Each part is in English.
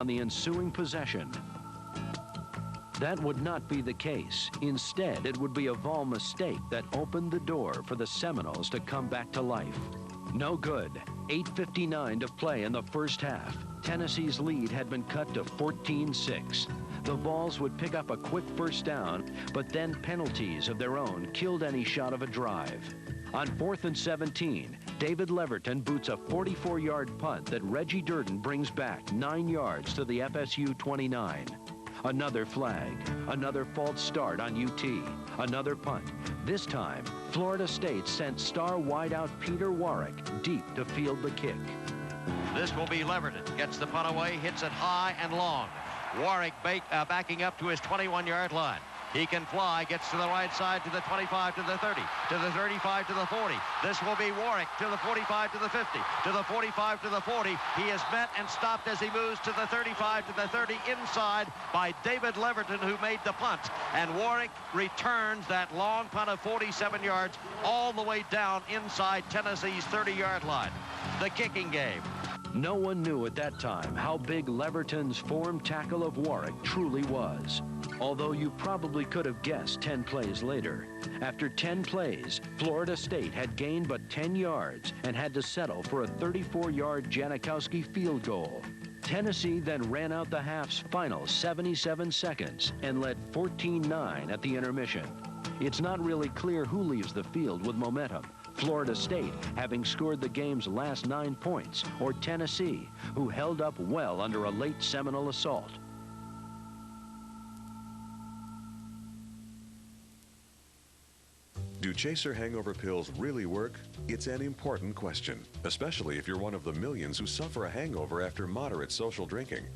on the ensuing possession. That would not be the case. Instead, it would be a ball mistake that opened the door for the Seminoles to come back to life. No good. 8:59 to play in the first half. Tennessee's lead had been cut to 14-6. The Vols would pick up a quick first down, but then penalties of their own killed any shot of a drive. On 4th and 17, David Leverton boots a 44-yard punt that Reggie Durden brings back 9 yards to the FSU 29. Another flag, another false start on UT, another punt. This time, Florida State sent star wideout Peter Warwick deep to field the kick. This will be Leverton. Gets the punt away, hits it high and long. Warwick backing up to his 21-yard line. He can fly, gets to the right side to the 25, to the 30, to the 35, to the 40. This will be Warwick to the 45, to the 50, to the 45, to the 40. He is met and stopped as he moves to the 35, to the 30, inside by David Leverton, who made the punt. And Warwick returns that long punt of 47 yards all the way down inside Tennessee's 30-yard line. The kicking game. No one knew at that time how big Leverton's form tackle of Warwick truly was. Although you probably could have guessed 10 plays later. After 10 plays, Florida State had gained but 10 yards and had to settle for a 34-yard Janikowski field goal. Tennessee then ran out the half's final 77 seconds and led 14-9 at the intermission. It's not really clear who leaves the field with momentum. Florida State having scored the game's last 9 points, or Tennessee, who held up well under a late Seminole assault. Do chaser hangover pills really work? It's an important question, especially if you're one of the millions who suffer a hangover after moderate social drinking.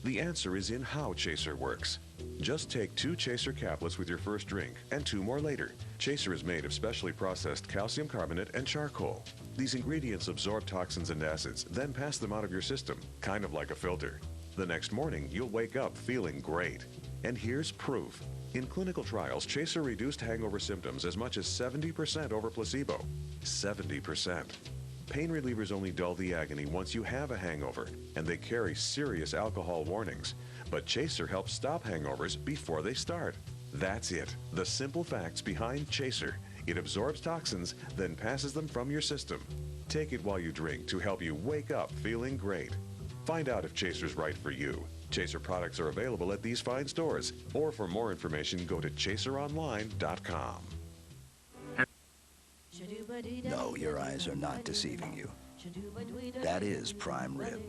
The answer is in how Chaser works. Just take 2 Chaser caplets with your first drink and 2 more later. Chaser is made of specially processed calcium carbonate and charcoal. These ingredients absorb toxins and acids, then pass them out of your system, kind of like a filter. The next morning, you'll wake up feeling great. And here's proof. In clinical trials, Chaser reduced hangover symptoms as much as 70% over placebo. 70%. Pain relievers only dull the agony once you have a hangover, and they carry serious alcohol warnings. But Chaser helps stop hangovers before they start. That's it. The simple facts behind Chaser. It absorbs toxins, then passes them from your system. Take it while you drink to help you wake up feeling great. Find out if Chaser's right for you. Chaser products are available at these fine stores, or for more information, go to chaseronline.com. No, your eyes are not deceiving you. That is prime rib,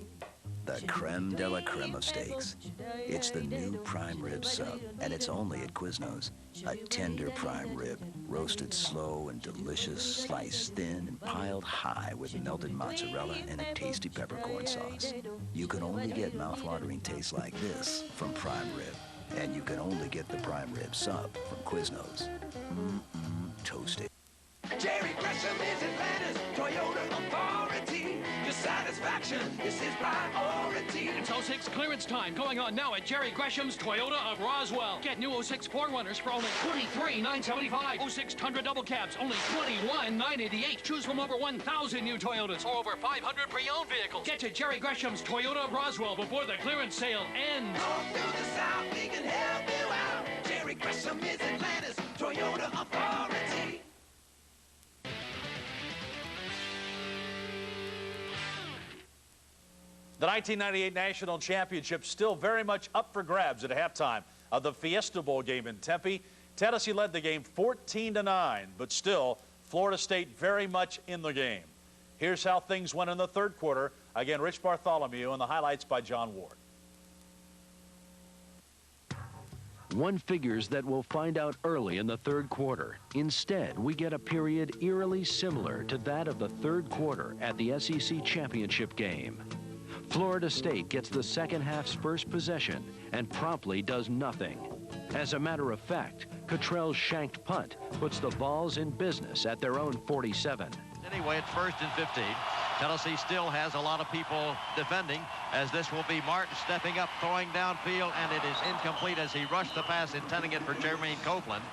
the creme de la creme of steaks. It's the new prime rib sub, and it's only at Quiznos. A tender prime rib, roasted slow and delicious, sliced thin and piled high with melted mozzarella and a tasty peppercorn sauce. You can only get mouth-watering taste like this from prime rib, and you can only get the prime rib sub from Quiznos. Toasty. Jerry Gresham is Atlanta's Toyota authority. Your satisfaction is his priority. It's 06 clearance time going on now at Jerry Gresham's Toyota of Roswell. Get new 06 4Runners for only $23,975. 06 Tundra double cabs, only $21,988. Choose from over 1,000 new Toyotas or over 500 pre-owned vehicles. Get to Jerry Gresham's Toyota of Roswell before the clearance sale ends. Go through the South, we can help you out. Jerry Gresham is Atlanta's Toyota authority. The 1998 National Championship still very much up for grabs at halftime of the Fiesta Bowl game in Tempe. Tennessee led the game 14-9, but still, Florida State very much in the game. Here's how things went in the third quarter. Again, Rich Bartholomew and the highlights by John Ward. One figures that we'll find out early in the third quarter. Instead, we get a period eerily similar to that of the third quarter at the SEC Championship game. Florida State gets the second half's first possession and promptly does nothing. As a matter of fact, Cottrell's shanked punt puts the Vols in business at their own 47. Anyway, it's 1st and 15. Tennessee still has a lot of people defending, as this will be Martin stepping up, throwing downfield, and it is incomplete as he rushed the pass, intending it for Jermaine Copeland.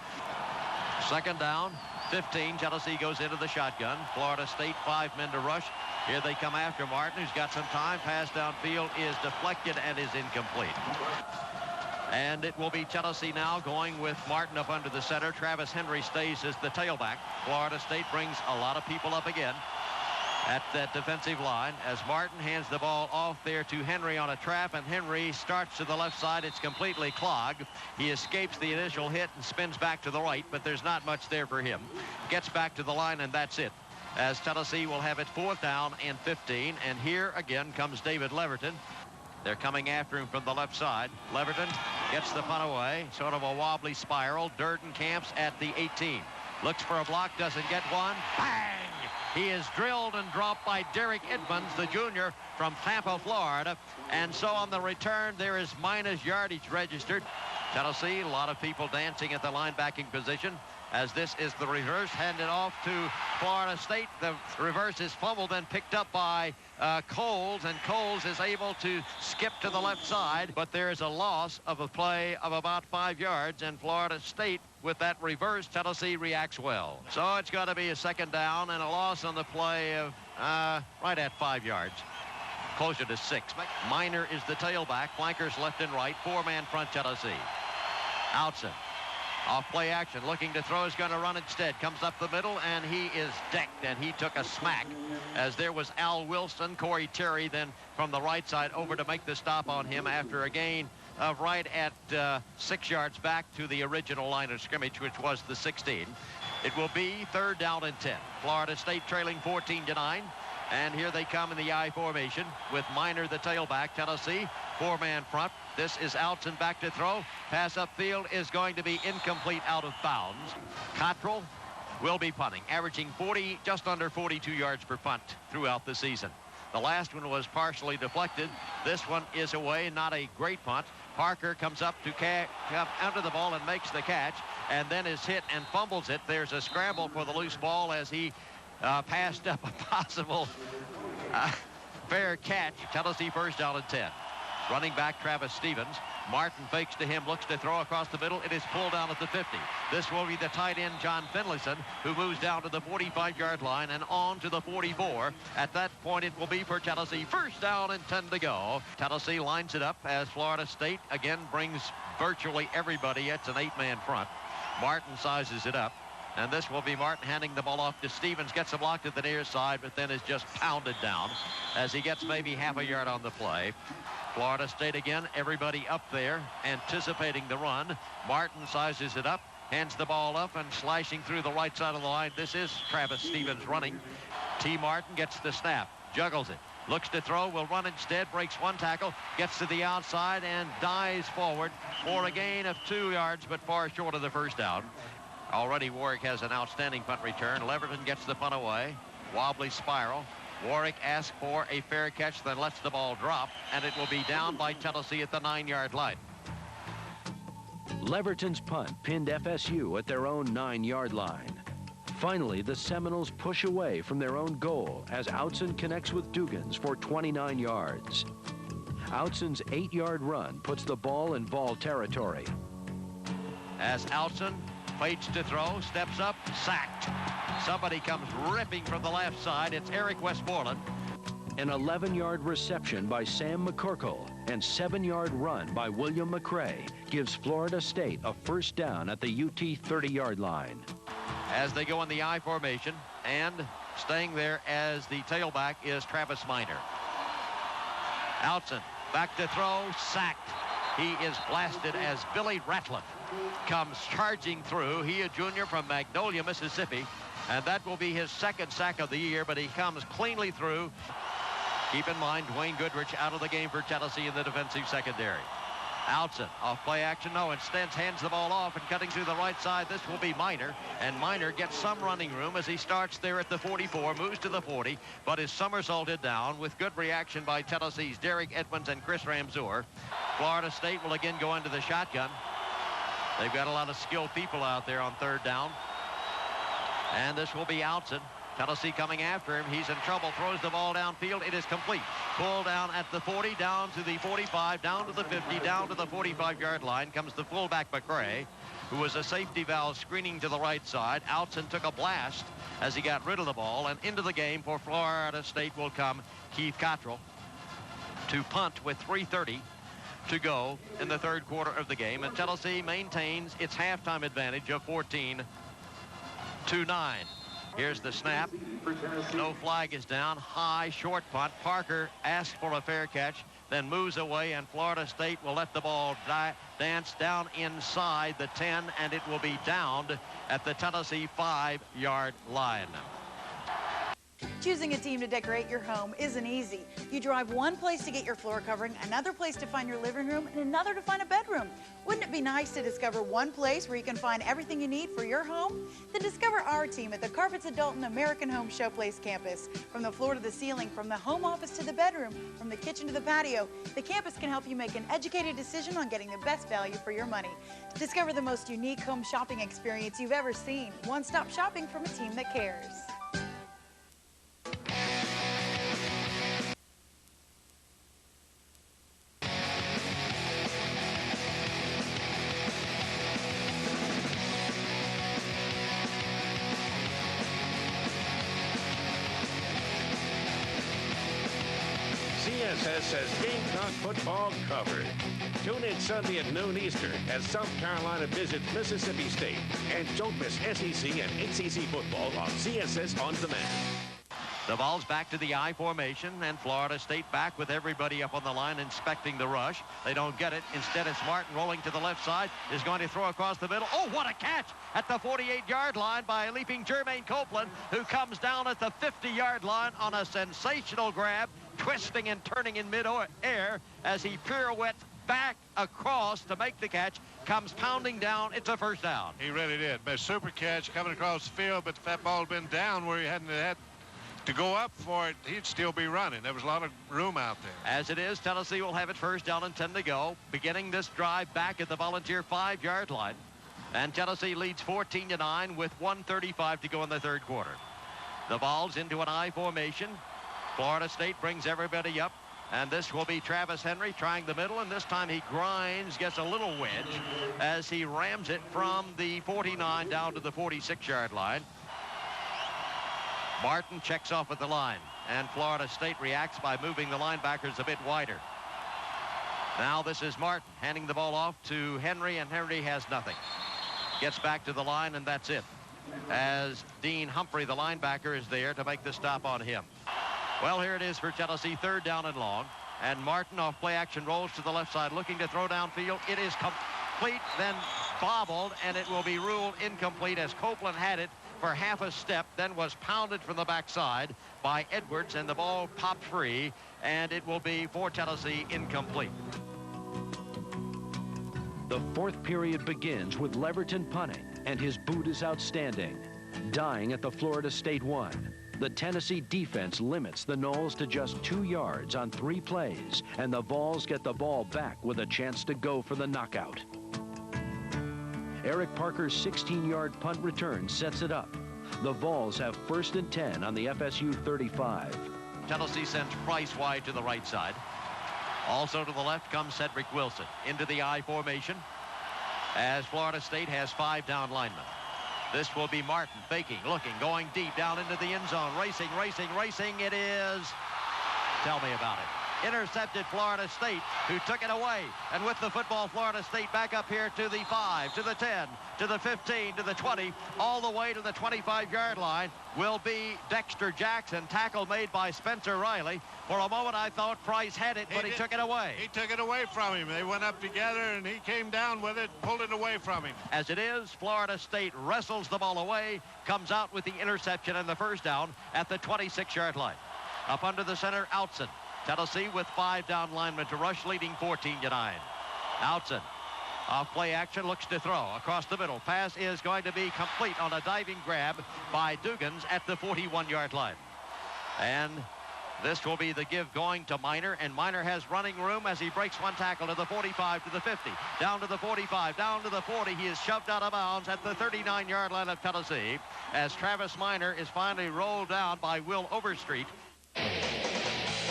Second down, 15, Tennessee goes into the shotgun. Florida State, 5 men to rush. Here they come after Martin, who's got some time. Pass downfield is deflected and is incomplete. And it will be Tennessee now going with Martin up under the center. Travis Henry stays as the tailback. Florida State brings a lot of people up again at that defensive line as Martin hands the ball off there to Henry on a trap, and Henry starts to the left side. It's completely clogged. He escapes the initial hit and spins back to the right, but there's not much there for him. Gets back to the line, and that's it, as Tennessee will have it 4th down and 15. And here again comes David Leverton. They're coming after him from the left side. Leverton gets the punt away, sort of a wobbly spiral. Durden camps at the 18. Looks for a block, doesn't get one. Bang! He is drilled and dropped by Derek Edmonds, the junior from Tampa, Florida. And so on the return, there is minus yardage registered. Tennessee, a lot of people dancing at the linebacking position, as this is the reverse, handed off to Florida State. The reverse is fumbled and picked up by Coles, and Coles is able to skip to the left side, but there is a loss of a play of about 5 yards, and Florida State, with that reverse, Tennessee reacts well. So it's got to be a 2nd down and a loss on the play of right at 5 yards. Closer to 6. Minor is the tailback. Flankers left and right. 4-man front Tennessee. Outson. Off play action, looking to throw, is going to run instead. Comes up the middle, and he is decked, and he took a smack as there was Al Wilson, Corey Terry, then from the right side over to make the stop on him after a gain of right at 6 yards back to the original line of scrimmage, which was the 16. It will be 3rd down and 10. Florida State trailing 14-9. And here they come in the I formation with Minor, the tailback. Tennessee, 4-man front. This is Outson back to throw. Pass upfield is going to be incomplete, out of bounds. Cottrell will be punting, averaging just under 42 yards per punt throughout the season. The last one was partially deflected. This one is away, not a great punt. Parker comes up to come under the ball and makes the catch, and then is hit and fumbles it. There's a scramble for the loose ball as he passed up a possible fair catch. Tennessee 1st down and 10. Running back Travis Stevens. Martin fakes to him, looks to throw across the middle. It is pulled down at the 50. This will be the tight end John Finlayson, who moves down to the 45-yard line and on to the 44. At that point, it will be for Tennessee 1st down and 10 to go. Tennessee lines it up as Florida State again brings virtually everybody. It's an 8-man front. Martin sizes it up. And this will be Martin handing the ball off to Stevens. Gets him blocked at the near side, but then is just pounded down as he gets maybe half a yard on the play. Florida State again, everybody up there, anticipating the run. Martin sizes it up, hands the ball up, and slashing through the right side of the line. This is Travis Stevens running. T. Martin gets the snap, juggles it, looks to throw, will run instead, breaks 1 tackle, gets to the outside, and dives forward for a gain of 2 yards, but far short of the 1st down. Already Warwick has an outstanding punt return. Leverton gets the punt away. Wobbly spiral. Warwick asks for a fair catch, then lets the ball drop, and it will be down by Tennessee at the 9-yard line. Leverton's punt pinned FSU at their own 9-yard line. Finally, the Seminoles push away from their own goal as Outson connects with Dugans for 29 yards. Outson's 8-yard run puts the ball in Vol territory. As Outson waits to throw, steps up, sacked. Somebody comes ripping from the left side. It's Eric Westmoreland. An 11-yard reception by Sam McCorkle and 7-yard run by William McCray gives Florida State a 1st down at the UT 30-yard line. As they go in the I formation, and staying there as the tailback is Travis Minor. Outson back to throw, sacked. He is blasted as Billy Ratliff comes charging through. He, a junior from Magnolia, Mississippi, and that will be his 2nd sack of the year, but he comes cleanly through. Keep in mind, Dwayne Goodrich out of the game for Tennessee in the defensive secondary. Outson off play action. No, instead hands the ball off, and cutting through the right side, this will be Minor, and Minor gets some running room as he starts there at the 44, moves to the 40, but is somersaulted down with good reaction by Tennessee's Derek Edmonds and Chris Ramseur. Florida State will again go into the shotgun. They've got a lot of skilled people out there on 3rd down. And this will be Outson. Tennessee coming after him. He's in trouble, throws the ball downfield. It is complete. Pull down at the 40, down to the 45, down to the 50, down to the 45-yard line comes the fullback McRae, who was a safety valve screening to the right side. Outs and took a blast as he got rid of the ball, and into the game for Florida State will come Keith Cottrell to punt with 3:30 to go in the third quarter of the game, and Tennessee maintains its halftime advantage of 14-9. Here's the snap. No flag is down. High, short punt. Parker asks for a fair catch, then moves away, and Florida State will let the ball dance down inside the 10, and it will be downed at the Tennessee 5-yard line. Choosing a team to decorate your home isn't easy. You drive one place to get your floor covering, another place to find your living room, and another to find a bedroom. Wouldn't it be nice to discover one place where you can find everything you need for your home? Then discover our team at the Carpets Adult and American Home Showplace campus. From the floor to the ceiling, from the home office to the bedroom, from the kitchen to the patio, the campus can help you make an educated decision on getting the best value for your money. Discover the most unique home shopping experience you've ever seen. One-stop shopping from a team that cares. CSS has Gamecock football covered. Tune in Sunday at noon Eastern as South Carolina visits Mississippi State. And don't miss SEC and ACC football on CSS On Demand. The ball's back to the I formation, and Florida State back with everybody up on the line inspecting the rush. They don't get it. Instead, it's Martin rolling to the left side, is going to throw across the middle. Oh, what a catch at the 48-yard line by leaping Jermaine Copeland, who comes down at the 50-yard line on a sensational grab, twisting and turning in mid-air as he pirouettes back across to make the catch, comes pounding down. It's a first down. He really did. A super catch coming across the field, but if that ball had been down where he hadn't had to go up for it, he'd still be running. There was a lot of room out there. As it is, Tennessee will have it first down and 10 to go, beginning this drive back at the Volunteer 5-yard line. And Tennessee leads 14-9 with 1:35 to go in the third quarter. The ball's into an I formation. Florida State brings everybody up, and this will be Travis Henry trying the middle, and this time he grinds, gets a little wedge as he rams it from the 49 down to the 46-yard line. Martin checks off at the line, and Florida State reacts by moving the linebackers a bit wider. Now this is Martin handing the ball off to Henry, and Henry has nothing. Gets back to the line, and that's it, as Dean Humphrey, the linebacker, is there to make the stop on him. Well, here it is for Tennessee, third down and long, and Martin off play action rolls to the left side looking to throw downfield. It is complete, then bobbled, and it will be ruled incomplete as Copeland had it for half a step, then was pounded from the backside by Edwards, and the ball popped free, and it will be for Tennessee incomplete. The fourth period begins with Leverton punting, and his boot is outstanding. Dying at the Florida State 1. The Tennessee defense limits the Noles to just 2 yards on 3 plays, and the Vols get the ball back with a chance to go for the knockout. Eric Parker's 16-yard punt return sets it up. The Vols have 1st and 10 on the FSU 35. Tennessee sends Price wide to the right side. Also to the left comes Cedric Wilson into the I formation as Florida State has 5 down linemen. This will be Martin faking, looking, going deep down into the end zone, racing. It is, tell me about it. Intercepted Florida State, who took it away. And with the football, Florida State back up here to the 5, to the 10, to the 15, to the 20, all the way to the 25-yard line will be Dexter Jackson. Tackle made by Spencer Riley. For a moment, I thought Price had it, but he took it away. He took it away from him. They went up together, and he came down with it, pulled it away from him. As it is, Florida State wrestles the ball away, comes out with the interception and the first down at the 26-yard line. Up under the center, Outson. Tennessee with 5 down linemen to rush, leading 14-9. Outson off play action, looks to throw across the middle. Pass is going to be complete on a diving grab by Dugans at the 41-yard line. And this will be the give going to Minor, and Minor has running room as he breaks one tackle to the 45, to the 50, down to the 45, down to the 40. He is shoved out of bounds at the 39-yard line of Tennessee as Travis Minor is finally rolled down by Will Overstreet.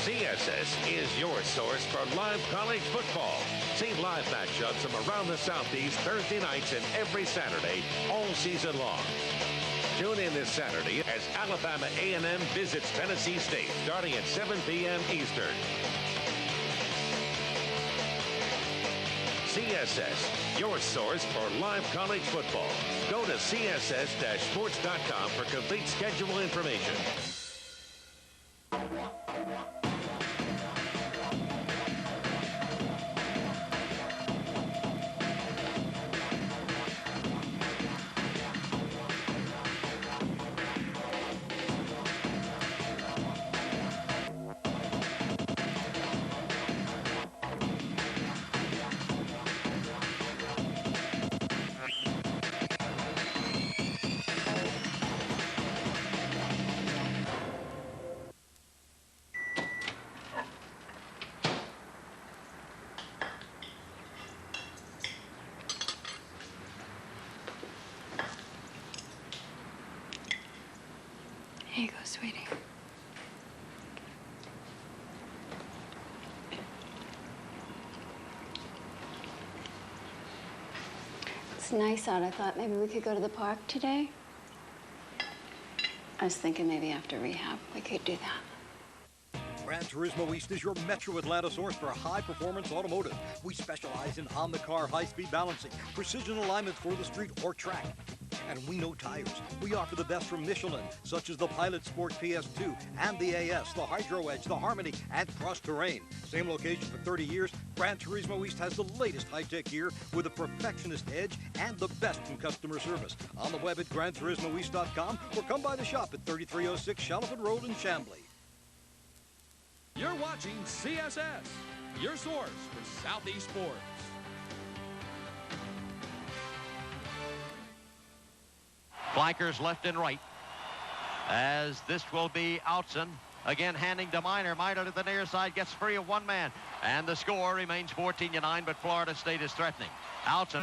CSS is your source for live college football. See live matchups from around the Southeast Thursday nights and every Saturday all season long. Tune in this Saturday as Alabama A&M visits Tennessee State starting at 7 p.m. Eastern. CSS, your source for live college football. Go to css-sports.com for complete schedule information. Here you go, sweetie. It's nice out. I thought maybe we could go to the park today. I was thinking maybe after rehab we could do that. Gran Turismo East is your Metro Atlanta source for high-performance automotive. We specialize in on-the-car high-speed balancing, precision alignments for the street or track. And we know tires. We offer the best from Michelin, such as the Pilot Sport PS2 and the AS, the Hydro Edge, the Harmony, and Cross Terrain. Same location for 30 years, Gran Turismo East has the latest high-tech gear with a perfectionist edge and the best in customer service. On the web at GranTurismoEast.com or come by the shop at 3306 Shaliford Road in Chambly. You're watching CSS, your source for Southeast sports. Flankers left and right, as this will be Outson. Again, handing to Minor. Minor to the near side, gets free of one man. And the score remains 14-9, but Florida State is threatening. Outson.